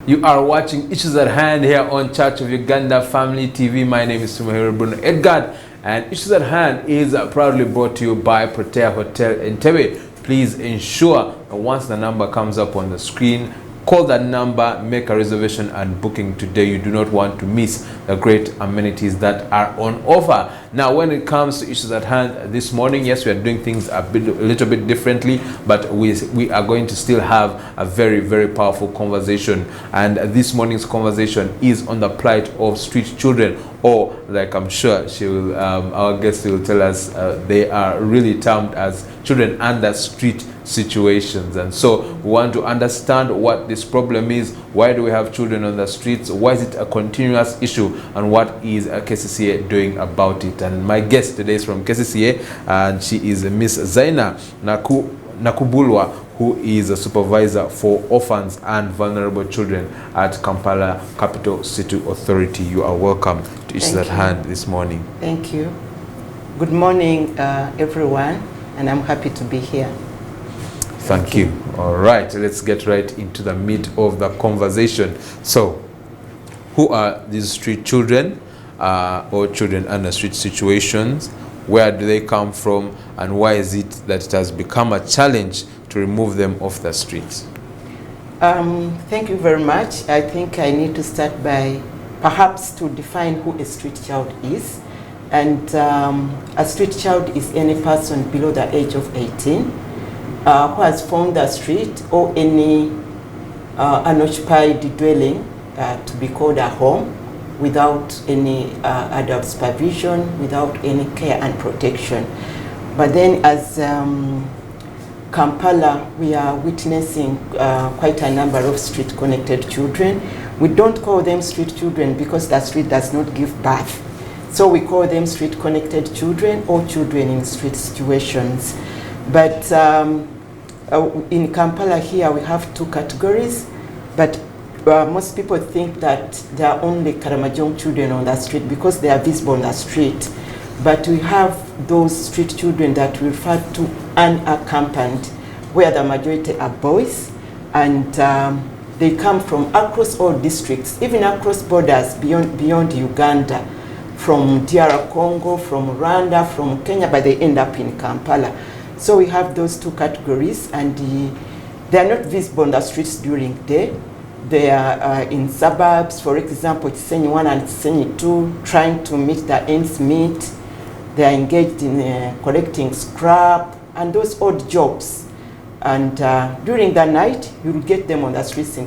You are watching Issues at Hand here on Church of Uganda Family TV. My name is Sumahiro Bruno Edgard, and Issues at Hand is proudly brought to you by Protea Hotel Entebbe. Please ensure that once the number comes up on the screen, call that number, make a reservation and booking today. You do not want to miss the great amenities that are on offer. Now, when it comes to Issues at Hand this morning, yes, we are doing things a little bit differently, but we are going to still have a very, very powerful conversation. And this morning's conversation is on the plight of street children, or like I'm sure she will, our guest will tell us, they are really termed as children under street situations. And so we want to understand what this problem is. Why do we have children on the streets? Why is it a continuous issue? And what is KCCA doing about it? And my guest today is from KCCA, and she is Miss Zaina Nakubulwa, who is a supervisor for orphans and vulnerable children at Kampala Capital City Authority. You are welcome to Issues at Hand this morning. Thank you. Good morning, everyone, and I'm happy to be here. Thank you. All right, let's get right into the meat of the conversation. So, who are these street children or children under street situations? Where do they come from, and why is it that it has become a challenge to remove them off the streets? Thank you very much. I think I need to start by perhaps to define who a street child is. And a street child is any person below the age of 18 who has found the street or any unoccupied dwelling to be called a home without any adult supervision, without any care and protection. But then as Kampala, we are witnessing quite a number of street-connected children. We don't call them street children because the street does not give birth. So we call them street-connected children or children in street situations. But in Kampala here, we have two categories, but most people think that there are only Karamajong children on the street because they are visible on the street. But we have those street children that we refer to unaccompanied, where the majority are boys, and they come from across all districts, even across borders beyond Uganda, from DR Congo, from Rwanda, from Kenya, but they end up in Kampala. So we have those two categories, and they are not visible on the streets during the day. They are in suburbs, for example, Chisenyi 1 and Chisenyi 2, trying to meet the ends meet. They are engaged in collecting scrap and those odd jobs. And during the night, you'll get them on the streets,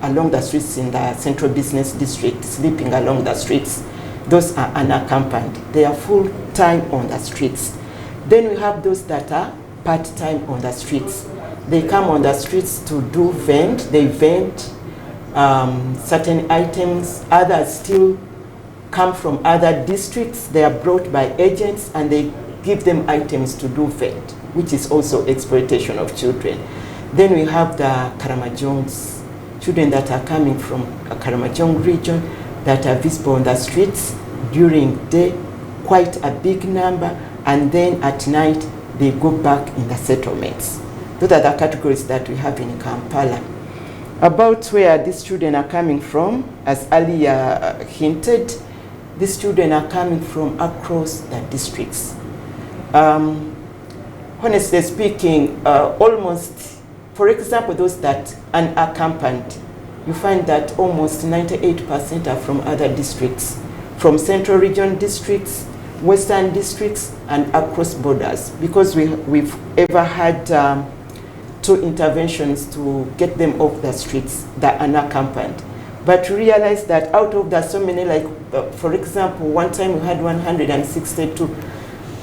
along the streets in the central business district, sleeping along the streets. Those are unaccompanied. They are full-time on the streets. Then we have those that are part-time on the streets. They come on the streets to do vend. They vend certain items. Others still come from other districts. They are brought by agents and they give them items to do vend, which is also exploitation of children. Then we have the Karamajongs, children that are coming from a Karamajong region that are visible on the streets during the day, quite a big number, and then at night they go back in the settlements. Those are the categories that we have in Kampala. About where these children are coming from, as earlier hinted, these children are coming from across the districts. Honestly speaking, almost, for example, those that are unaccompanied, you find that almost 98% are from other districts, from central region districts, western districts, and across borders, because we've ever had two interventions to get them off the streets that are unaccompanied. But we realized that out of the so many, like for example, one time we had 162,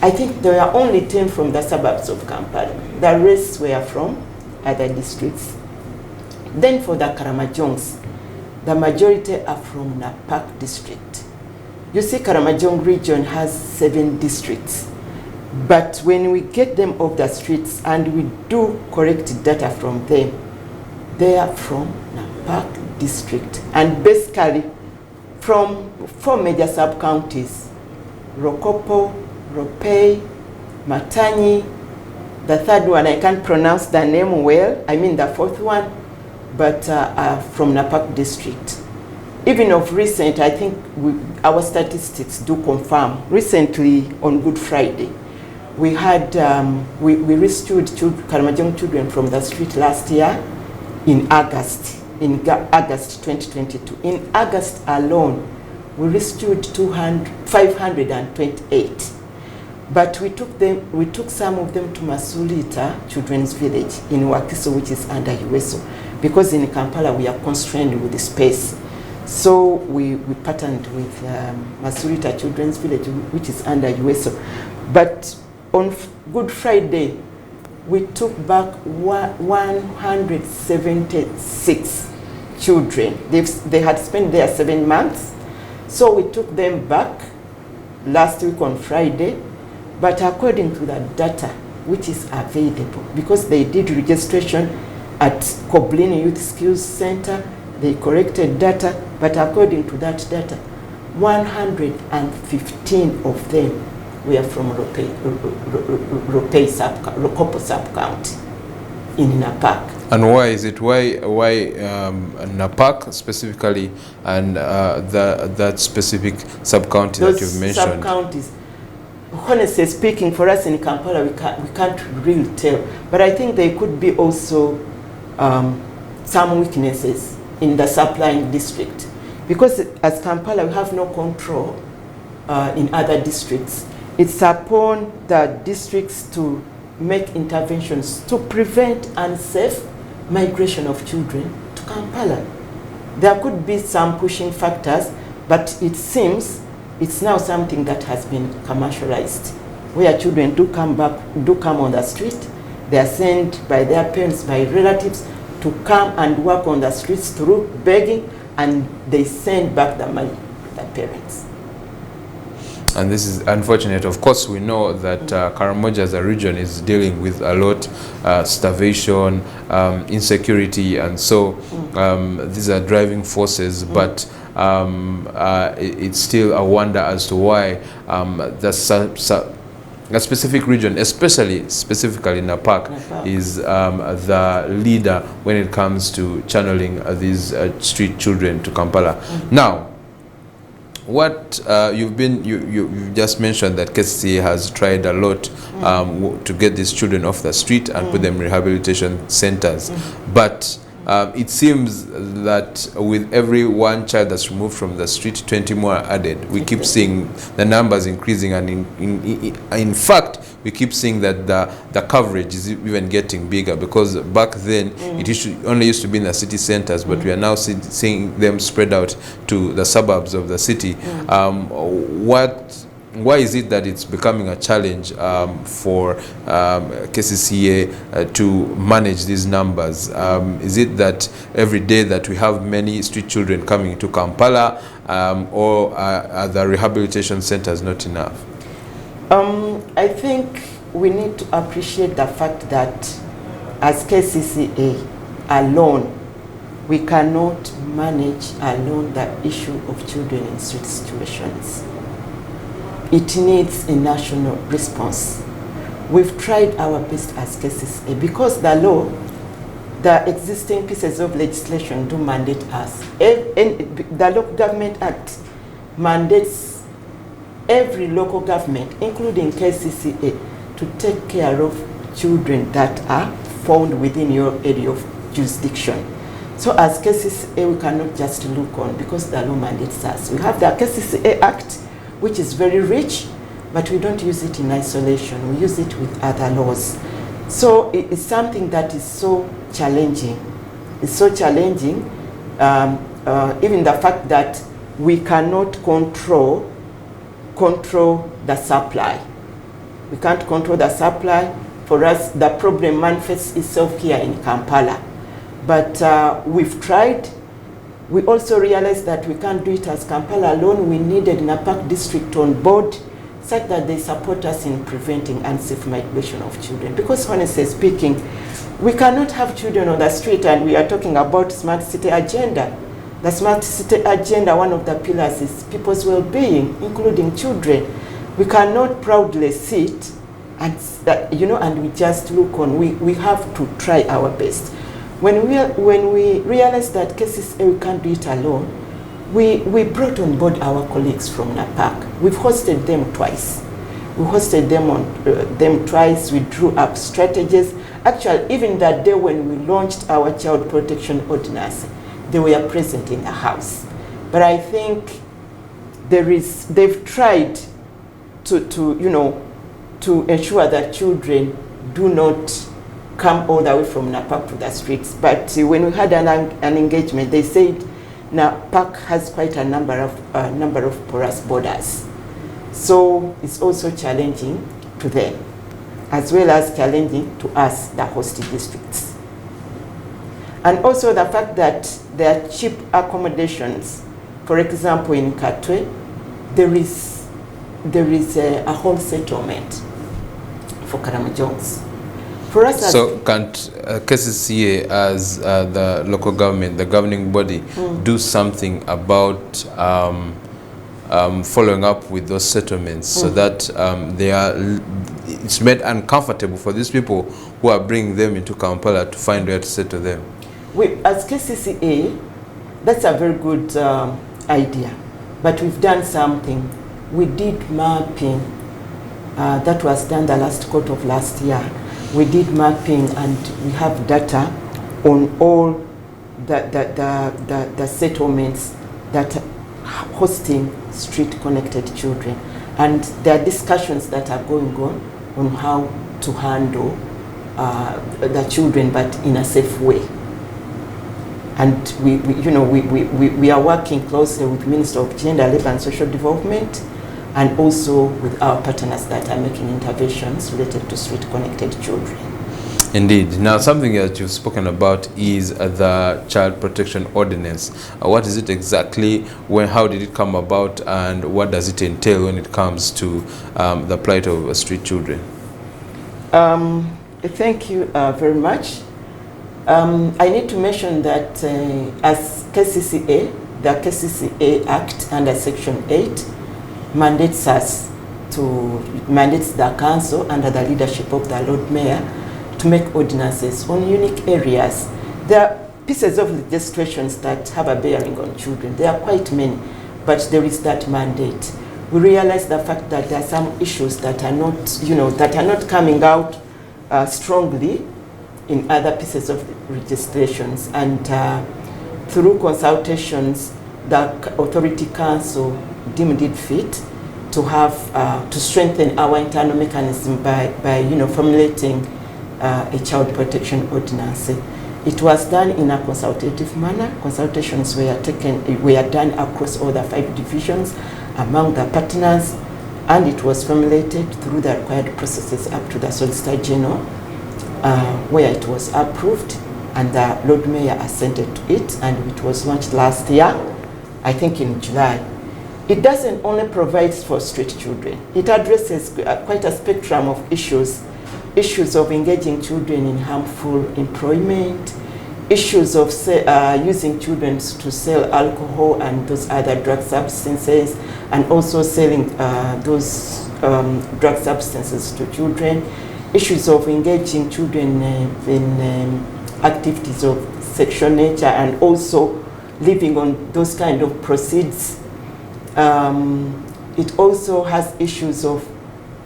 I think there were only 10 from the suburbs of Kampala. The rest were from other districts. Then for the Karamajongs, the majority are from Napak district. You see, Karamajong region has 7 districts. But when we get them off the streets and we do correct data from them, they are from Napak district. And basically from 4 major sub-counties, Rokopo, Ropei, Matanyi, the third one, I can't pronounce the name well, I mean the fourth one, but are from Napak district. Even of recent, I think our statistics do confirm. Recently, on Good Friday, we had we rescued Karamojong children from the street last year in August 2022. In August alone, we rescued 528. But we took some of them to Masulita Children's Village in Wakiso, which is under USO, because in Kampala we are constrained with the space. So we partnered with Masulita Children's Village, which is under USO. But on Good Friday, we took back 176 children. They had spent there 7 months. So we took them back last week on Friday. But according to the data which is available, because they did registration at Koblini Youth Skills Center, they corrected data, but according to that data, 115 of them were from Rokopo sub-county in Napak. And why is it? Why Napak specifically, and that specific sub-county that you've mentioned? Sub-counties. Honestly speaking, for us in Kampala, we can't really tell. But I think there could be also some weaknesses in the supplying district. Because as Kampala, we have no control in other districts. It's upon the districts to make interventions to prevent unsafe migration of children to Kampala. There could be some pushing factors, but it seems it's now something that has been commercialized, where children do come on the street. They are sent by their parents, by relatives, to come and work on the streets through begging, and they send back the money to the parents. And this is unfortunate. Of course, we know that Karamoja as a region is dealing with a lot, starvation, insecurity, and so these are driving forces, but it's still a wonder as to why a specific region, specifically Napak, is the leader when it comes to channeling these street children to Kampala. Now, what you just mentioned that KCCA has tried a lot to get these children off the street and put them in rehabilitation centers, but it seems that with every one child that's removed from the street, 20 more are added. We keep seeing the numbers increasing, and in fact, we keep seeing that the coverage is even getting bigger, because back then it only used to be in the city centers, but we are now seeing them spread out to the suburbs of the city. Why is it that it's becoming a challenge for KCCA to manage these numbers? Is it that every day that we have many street children coming to Kampala, or are the rehabilitation centers not enough? I think we need to appreciate the fact that as KCCA alone, we cannot manage alone the issue of children in street situations. It needs a national response. We've tried our best as KCCA, because the law, the existing pieces of legislation do mandate us. The Local Government Act mandates every local government, including KCCA, to take care of children that are found within your area of jurisdiction. So as KCCA, we cannot just look on, because the law mandates us. We have the KCCA Act, which is very rich, but we don't use it in isolation. We use it with other laws. So it's something that is so challenging. It's so challenging, even the fact that we cannot control the supply. We can't control the supply. For us, the problem manifests itself here in Kampala. But we've tried. We also realized that we can't do it as Kampala alone. We needed Napak district on board, such that they support us in preventing unsafe migration of children. Because honestly speaking, we cannot have children on the street, and we are talking about smart city agenda. The smart city agenda, one of the pillars is people's well-being, including children. We cannot proudly sit and, and we just look on. We have to try our best. When we realized that KCCA we can't do it alone, we brought on board our colleagues from NAPAC. We've hosted them twice. We hosted them twice. We drew up strategies. Actually, even that day when we launched our child protection ordinance, they were present in the house. But I think they've tried to ensure that children do not come all the way from NAPAC to the streets. But when we had an engagement, they said NAPAC has quite a number of porous borders. So it's also challenging to them, as well as challenging to us, the host districts. And also the fact that there are cheap accommodations. For example, in Katwe, there is a home settlement for Karamojongs. For us, so can't KCCA as the local government, the governing body, do something about following up with those settlements so that it's made uncomfortable for these people who are bringing them into Kampala to find where to settle them? As KCCA, that's a very good idea, but we've done something. We did mapping that was done the last quarter of last year. We did mapping and we have data on all the settlements that are hosting street-connected children. And there are discussions that are going on how to handle the children, but in a safe way. And we are working closely with Minister of Gender, Labour and Social Development, and also with our partners that are making interventions related to street-connected children. Indeed. Now, something that you've spoken about is the Child Protection Ordinance. What is it exactly? How did it come about? And what does it entail when it comes to the plight of street children? Thank you very much. I need to mention that as KCCA, the KCCA Act under Section 8 mandates the council under the leadership of the Lord Mayor to make ordinances on unique areas. There are pieces of legislations that have a bearing on children. There are quite many, but there is that mandate. We realize the fact that there are some issues that are not coming out strongly in other pieces of legislations, and through consultations, the Authority Council deemed it fit to have to strengthen our internal mechanism by formulating a child protection ordinance. It was done in a consultative manner. Consultations were done across all the 5 divisions among the partners, and it was formulated through the required processes up to the Solicitor General, where it was approved, and the Lord Mayor assented to it, and it was launched last year, I think in July. It doesn't only provide for street children. It addresses quite a spectrum of issues of engaging children in harmful employment, issues of using children to sell alcohol and those other drug substances, and also selling those drug substances to children, issues of engaging children in activities of sexual nature, and also living on those kind of proceeds. It also has issues of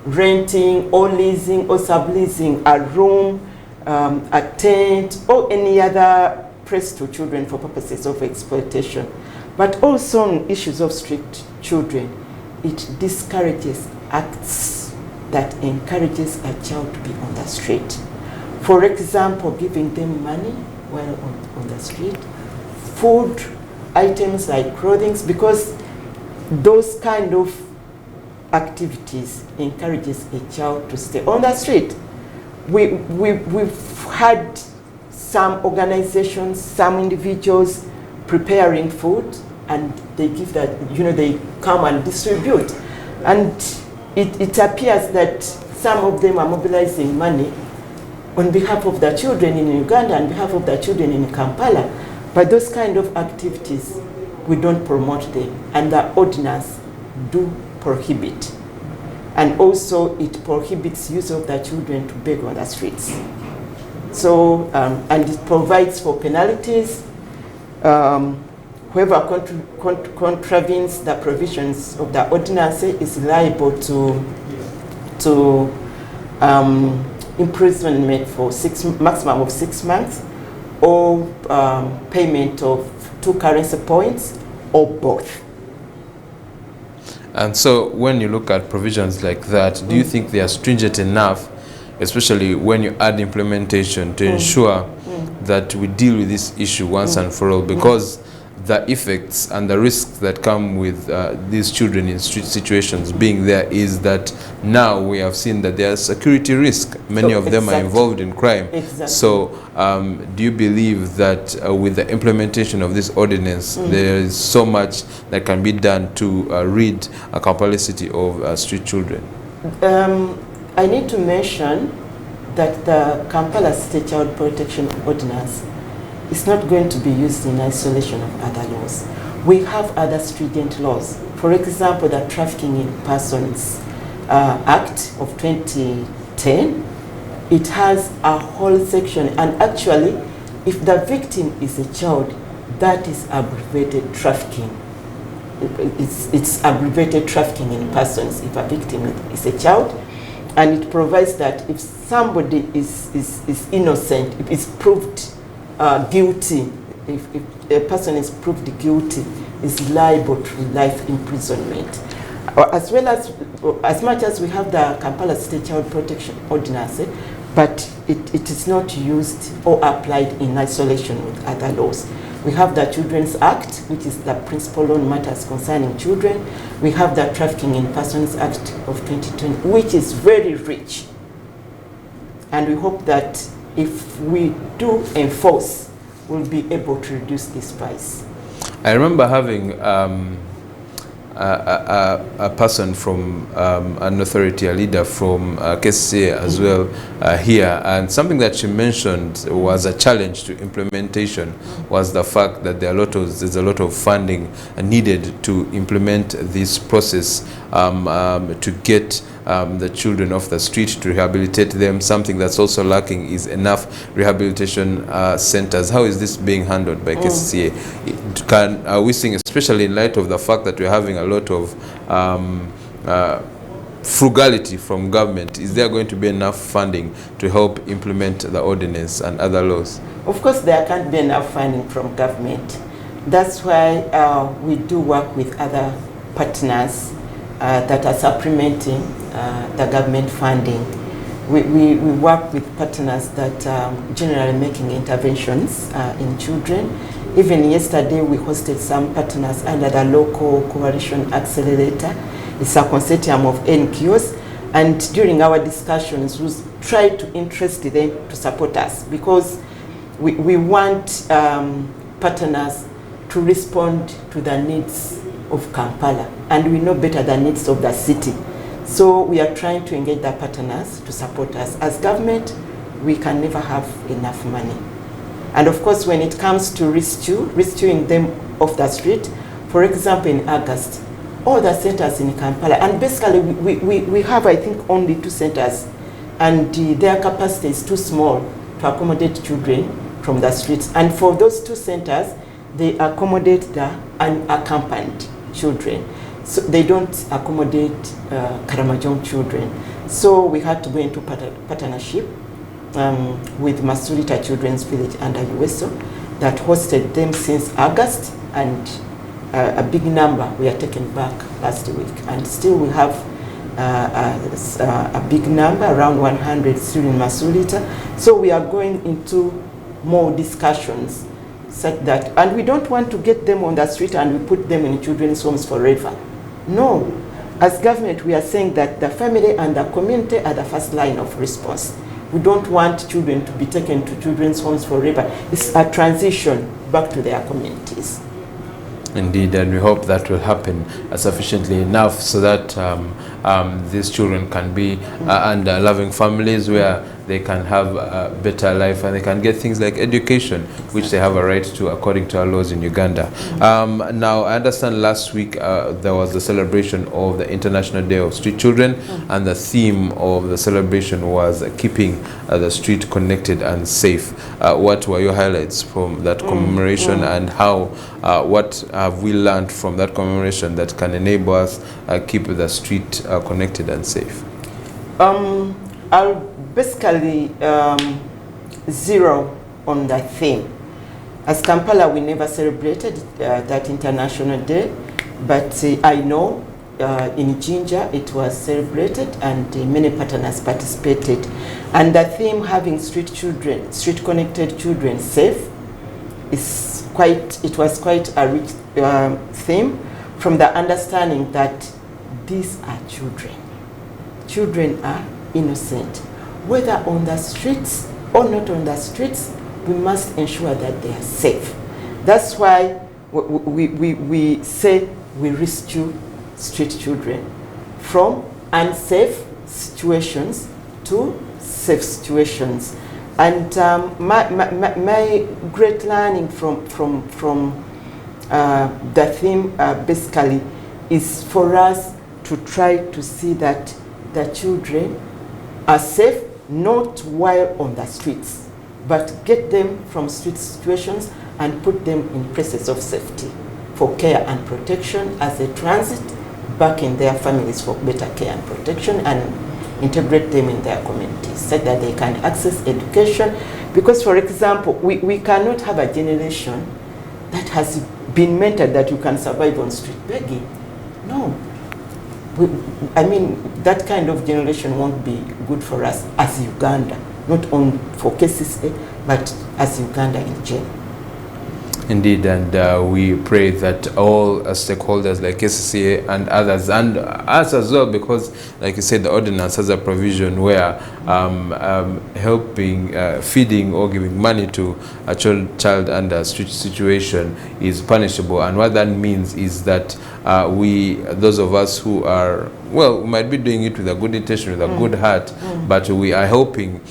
renting or leasing or subleasing a room, a tent, or any other place to children for purposes of exploitation. But also on issues of street children, it discourages acts that encourages a child to be on the street. For example, giving them money while on the street, food items like clothing, because those kind of activities encourages a child to stay on the street. We've had some organizations, some individuals preparing food, and they give that, they come and distribute. And it appears that some of them are mobilizing money on behalf of the children in Uganda and on behalf of the children in Kampala. But those kind of activities, we don't promote them, and the ordinance do prohibit. And also it prohibits use of the children to beg on the streets. So, and it provides for penalties. Whoever contravenes the provisions of the ordinance is liable to imprisonment for maximum of 6 months, or payment of 2 currency points, or both. And so when you look at provisions like that, do you think they are stringent enough, especially when you add implementation, to ensure that we deal with this issue once and for all? Because the effects and the risks that come with these children in street situations being there is that now we have seen that there are security risk. Many of them are involved in crime. So do you believe that with the implementation of this ordinance, there is so much that can be done to rid Kampala City of street children? I need to mention that the Kampala State Child Protection Ordinance is not going to be used in isolation of other laws. We have other stringent laws. For example, the Trafficking in Persons Act of 2010, it has a whole section, and actually, if the victim is a child, that is aggravated trafficking. It's aggravated trafficking in persons if a victim is a child, and it provides that if somebody is innocent, if it's proved guilty, if a person is proved guilty, is liable to life imprisonment. As well as much as we have the Kampala State Child Protection Ordinance, but it is not used or applied in isolation with other laws. We have the Children's Act, which is the principal law on matters concerning children. We have the Trafficking in Persons Act of 2020, which is very rich. And we hope that if we do enforce, we'll be able to reduce this price. I remember having a person from an authority, a leader from KCA as well here, and something that she mentioned was a challenge to implementation was the fact that there's a lot of funding needed to implement this process to get the children off the street, to rehabilitate them. Something that's also lacking is enough rehabilitation centers. How is this being handled by KCA? Are we seeing, especially in light of the fact that we're having a lot of frugality from government, is there going to be enough funding to help implement the ordinance and other laws? Of course, there can't be enough funding from government. That's why we do work with other partners that are supplementing the government funding. We work with partners that are generally making interventions in children. Even yesterday, we hosted some partners under the local coalition accelerator. It's a consortium of NGOs, and during our discussions, we try to interest them to support us, because we want partners to respond to the needs of Kampala, and we know better the needs of the city. So we are trying to engage the partners to support us. As government, we can never have enough money. And of course, when it comes to rescuing them off the street, for example, in August, all the centers in Kampala, and basically we have, I think, only 2 centers, and their capacity is too small to accommodate children from the streets. And for those 2 centers, they accommodate the unaccompanied children. So they don't accommodate Karamajong children. So we had to go into partnership with Masurita Children's Village under USO that hosted them since August, and a big number we are taken back last week. And still we have a big number, around 100 still in Masurita. So we are going into more discussions such that, and we don't want to get them on the street and we put them in children's homes forever. No. As government, we are saying that the family and the community are the first line of response. We don't want children to be taken to children's homes forever. It's a transition back to their communities. Indeed, and we hope that will happen sufficiently enough so that these children can be under loving families where they can have a better life and they can get things like education, which they have a right to according to our laws in Uganda. Now, I understand last week there was the celebration of the International Day of Street Children, and the theme of the celebration was keeping the street connected and safe. What were your highlights from that commemoration, and how, what have we learned from that commemoration that can enable us keep the street connected and safe? I'll basically zero on that theme. As Kampala, we never celebrated that International Day, but I know in Jinja it was celebrated, and many partners participated. And the theme, having street children, street connected children safe, is quite, it was quite a rich theme, from the understanding that these are children. Children are innocent. Whether on the streets or not on the streets, we must ensure that they are safe. That's why we say we rescue street children from unsafe situations to safe situations. And my great learning from the theme basically is for us to try to see that the children are safe, not while on the streets, but get them from street situations and put them in places of safety for care and protection as they transit back in their families for better care and protection, and integrate them in their communities so that they can access education. Because, for example, we cannot have a generation that has been mentored that you can survive on street begging. No. I mean, that kind of generation won't be good for us as Uganda, not only for KCCA, but as Uganda in general. Indeed, and we pray that all stakeholders like KCCA and others, and us as well, because like you said, the ordinance has a provision where helping, feeding or giving money to a child under a street situation is punishable. And what that means is that those of us who are, well, we might be doing it with a good intention, with a good heart, but we are helping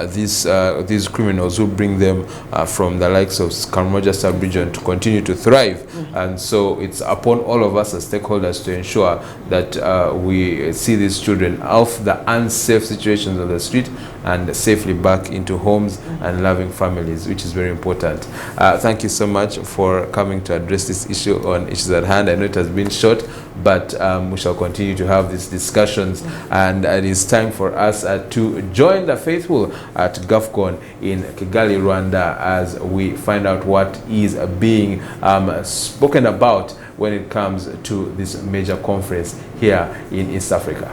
these criminals who bring them from the likes of Karamoja sub-region to continue to thrive. And so it's upon all of us as stakeholders to ensure that we see these children off the unsafe situations of the street and safely back into homes and loving families, which is very important. Thank you so much for coming to address this issue on Issues at Hand. I know it has been short, but we shall continue to have these discussions, and it is time for us to join the faithful at GAFCON in Kigali, Rwanda, as we find out what is being spoken about when it comes to this major conference here in East Africa.